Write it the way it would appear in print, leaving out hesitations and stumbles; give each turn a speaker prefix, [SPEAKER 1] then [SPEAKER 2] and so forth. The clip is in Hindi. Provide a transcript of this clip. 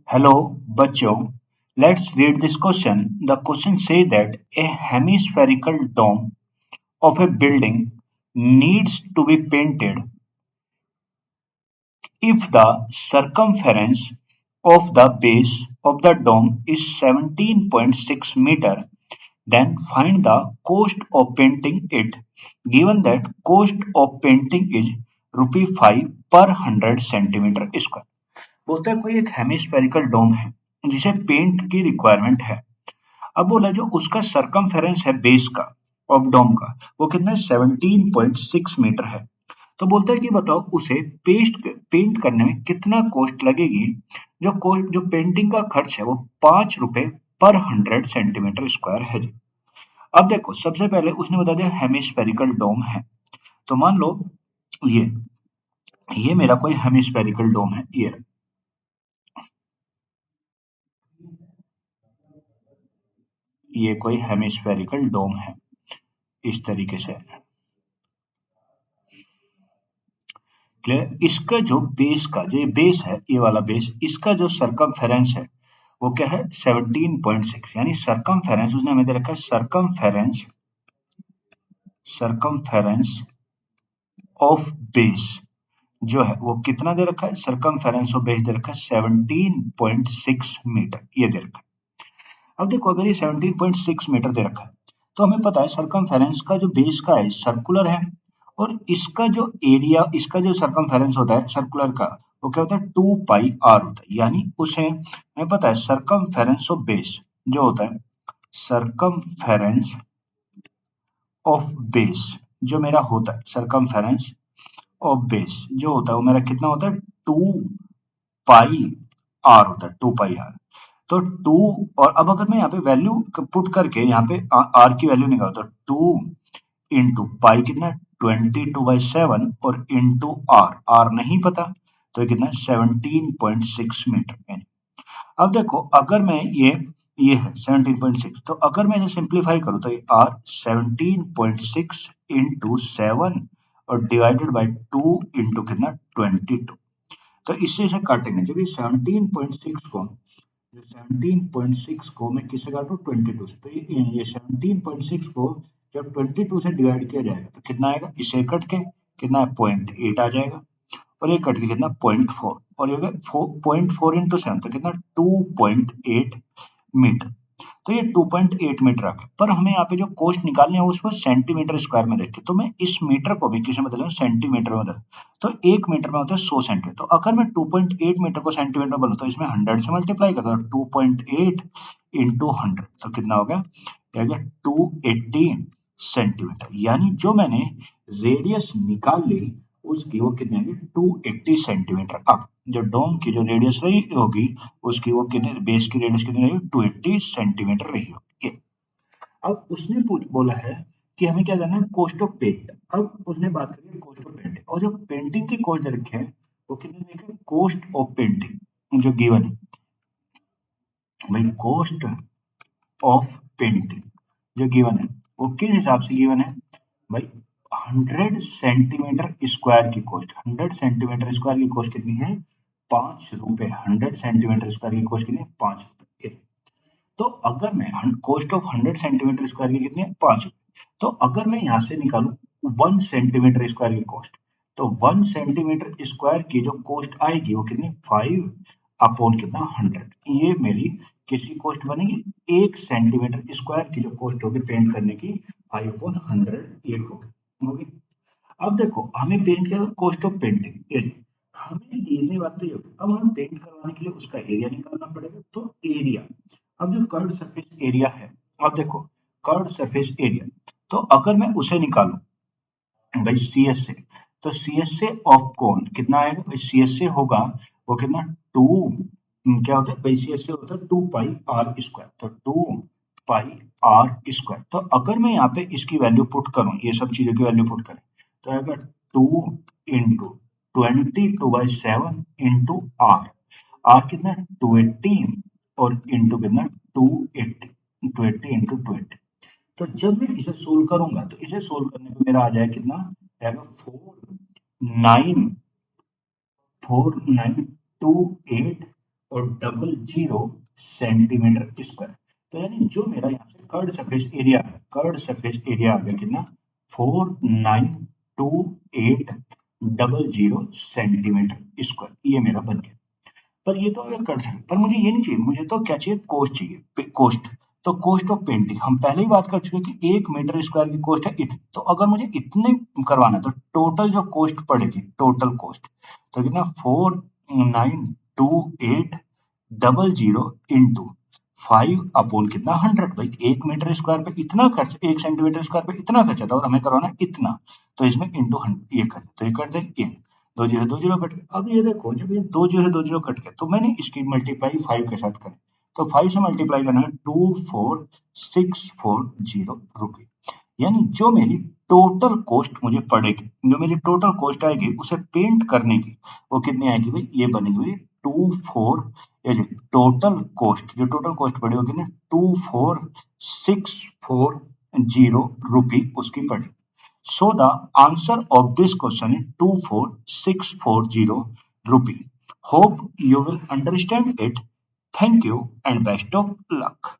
[SPEAKER 1] Hello, बच्चों. Let's read this question. The question says that a hemispherical dome of a building needs to be painted if the circumference of the base of the dome is 17.6 meter. Then find the cost of painting it. Given that cost of painting is rupee 5 per 100 centimeter square. बोलता है कोई एक हेमिस्फेरिकल डोम है जिसे पेंट की रिक्वायरमेंट है। अब बोला जो उसका सरकमफेरेंस है बेस का ऑफ डोम का वो कितना है 17.6 मीटर है। तो बोलता है कि बताओ उसे पेंट करने में कितना कॉस्ट लगेगी। जो पेंटिंग का खर्च है वो 5 रुपए पर 100 सेंटीमीटर स्क्वायर है जी। अब देखो सबसे पहले उसने बता दिया हेमिस्फेरिकल डोम है। तो मान लो ये ये मेरा कोई हेमिस्फेरिकल डोम है। ये कोई हेमिस्फेरिकल डोम है इस तरीके से। क्लियर। इसका जो बेस का जो ये बेस है ये वाला बेस इसका जो सरकमफेरेंस है वो क्या है 17.6 यानी सरकमफेरेंस उसने हमें दे रखा है सरकमफेरेंस ऑफ बेस जो है वो कितना दे रखा है। सरकमफेरेंस ऑफ बेस दे रखा है 17.6 मीटर ये दे रखा है। अब देखो अगर ये 17.6 मीटर दे रखा है तो हमें पता है सरकमफेरेंस का जो बेस का है सर्कुलर है और इसका जो एरिया इसका जो सरकमफेरेंस होता है सर्कुलर का वो क्या होता है 2 पाई आर होता है। यानी उसे हमें पता है सरकमफेरेंस ऑफ बेस जो होता है सरकमफेरेंस ऑफ बेस जो मेरा होता है सरकमफेरेंस ऑफ बेस जो होता है वो मेरा कितना होता है 2 पाई आर होता है 2 पाई आर। तो 2 और अब अगर मैं यहाँ पे वैल्यू पुट करके यहाँ पे आर की वैल्यू निकालता हूँ तो 2 इंटू पाई कितना 22/7 और इंटू आर आर नहीं पता तो ये कितना 17.6 मीटर। अब देखो अगर मैं ये है 17.6 तो अगर मैं इसे सिंप्लीफाई करूँ तो ये आर 17.6 इंटू 7 और डिवाइडेड बाई 2 इंटू कितना 22। तो इससे इसे काटेंगे जब ये 17.6 को मैं किससे काटूं 22 से। तो ये 17.6 को जब 22 से डिवाइड किया जाएगा तो कितना आएगा। इसे कट के कितना 0.8 आ जाएगा और ये कट के कितना 0.4 और ये 0.4 इंटू 7 तो कितना 2.8 मीटर। तो ये 2.8 मीटर आ गया पर हमें यहाँ पे जो कोस्ट निकालने है उसको सेंटीमीटर स्क्वायर में देखे तो मैं इस मीटर को भी किसमें बदलूं सेंटीमीटर में बदल। तो 1 मीटर में होता है 100 सेंटीमीटर। तो अगर मैं 2.8 मीटर को सेंटीमीटर में बदलूं तो इसमें 100 से मल्टीप्लाई करता हूँ 2.8 इंटू 100 तो कितना हो गया 280 सेंटीमीटर। यानी जो मैंने रेडियस निकाल ली उसकी वो कितनी होगी 280 सेंटीमीटर। अब जो डोम की जो रेडियस रही होगी उसकी वो कितने बेस की रेडियस कितनी रहेगी 280 सेंटीमीटर रही होगी। अब उसने बोला है कि हमें क्या करना है कॉस्ट ऑफ पेंट। अब उसने बात करी है कॉस्ट ऑफ पेंटिंग और जो पेंटिंग की कॉस्ट दे रखी है वो कितनी देखिए कॉस्ट ऑफ पेंटिंग जो गिवन है भाई कॉस्ट ऑफ पेंटिंग जो गिवन है वो किस हिसाब से गिवन है भाई 100 सेंटीमीटर स्क्वायर की कॉस्ट 100 सेंटीमीटर स्क्वायर की कॉस्ट कितनी है 5 रुपए। 100 सेंटीमीटर स्क्वायर की कॉस्ट कितनी है 5 रुपए। तो अगर मैं कॉस्ट ऑफ 100 सेंटीमीटर स्क्वायर की कितनी है 5 रुपए। तो अगर मैं यहाँ से निकालू 1 सेंटीमीटर स्क्वायर की कॉस्ट तो 1 सेंटीमीटर स्क्वायर की जो कॉस्ट आएगी वो कितनी 5 अपॉन कितना 100। ये मेरी किसकी कॉस्ट बनेगी 1 सेंटीमीटर स्क्वायर की जो कॉस्ट होगी पेंट करने की 5/100 ये होगी। अब देखो हमें पेंट किया कॉस्ट ऑफ पेंटिंग एरिया। हमें ये बात तो ये होगी अब हमें पेंट करवाने के लिए उसका एरिया निकालना पड़ेगा। तो एरिया अब जो कर्व सरफेस एरिया है अब देखो कर्व सरफेस एरिया तो अगर मैं उसे निकालूं भाई सी एस से तो सी एस से ऑफ कोन कितना आएगा भाई सी एस से होगा वो कितना 2 क्या होता है भाई सी एस से होता है 2 पाई आर स्क्वायर। तो 2 पाई आर स्क्वायर। तो अगर मैं यहाँ पे इसकी वैल्यू पुट करूं ये सब चीजों की वैल्यू पुट करें तो आएगा 2 इंटू 22/7 इंटू आर आर कितना 280 और इंटू कितना 280 280 इंटू 280। तो जब मैं इसे सोल्व करूंगा तो इसे सोल्व करने पे मेरा आ जाएगा कितना आएगा 4928 और 00 सेंटीमीटर स्क्वायर। तो यानी जो मेरा यहाँ से कर्ड सरफेस एरिया है, कर्ड सरफेस एरिया आ गया कितना 492800 सेंटीमीटर स्क्वायर, ये मेरा बन गया। पर ये तो मैं कर सकता, पर मुझे ये नहीं चाहिए, मुझे तो क्या चाहिए, कोस्ट चाहिए, कोस्ट। तो कोस्ट ऑफ पेंटिंग हम पहले ही बात कर चुके हैं कि 1 मीटर स्क्वायर की कोस्ट है इतनी। तो अगर मुझे इतने करवाना है तो टोटल जो कोस्ट पड़ेगी, टोटल कोस्ट तो कितना 492800 इंटू 5 अपॉन कितना 100। भाई 1 मीटर स्क्वायर पे इतना खर्च, 1 सेंटीमीटर स्क्वायर पे इतना खर्चा था और हमें करवाना है इतना, तो इसमें इंटू 100 ये कर दे, तो ये कर दे ये दो जीरो कट गए। अब ये देखो जब ये दो जीरो कट गए तो मैंने इसकी मल्टीप्लाई 5 के साथ करें, तो 5 से मल्टीप्लाई करना है 24640 रुपये। यानी जो मेरी टोटल कॉस्ट मुझे पड़ेगी, जो मेरी टोटल कॉस्ट आएगी उसे पेंट करने की, वो कितनी आएगी भाई, ये बनेगी भाई 24, जो टोटल कॉस्ट पड़ी होगी ना 24640 रुपी उसकी पड़ेगी। So the answer of this question is 24640 rupee. Hope you will understand it. Thank you and best of luck.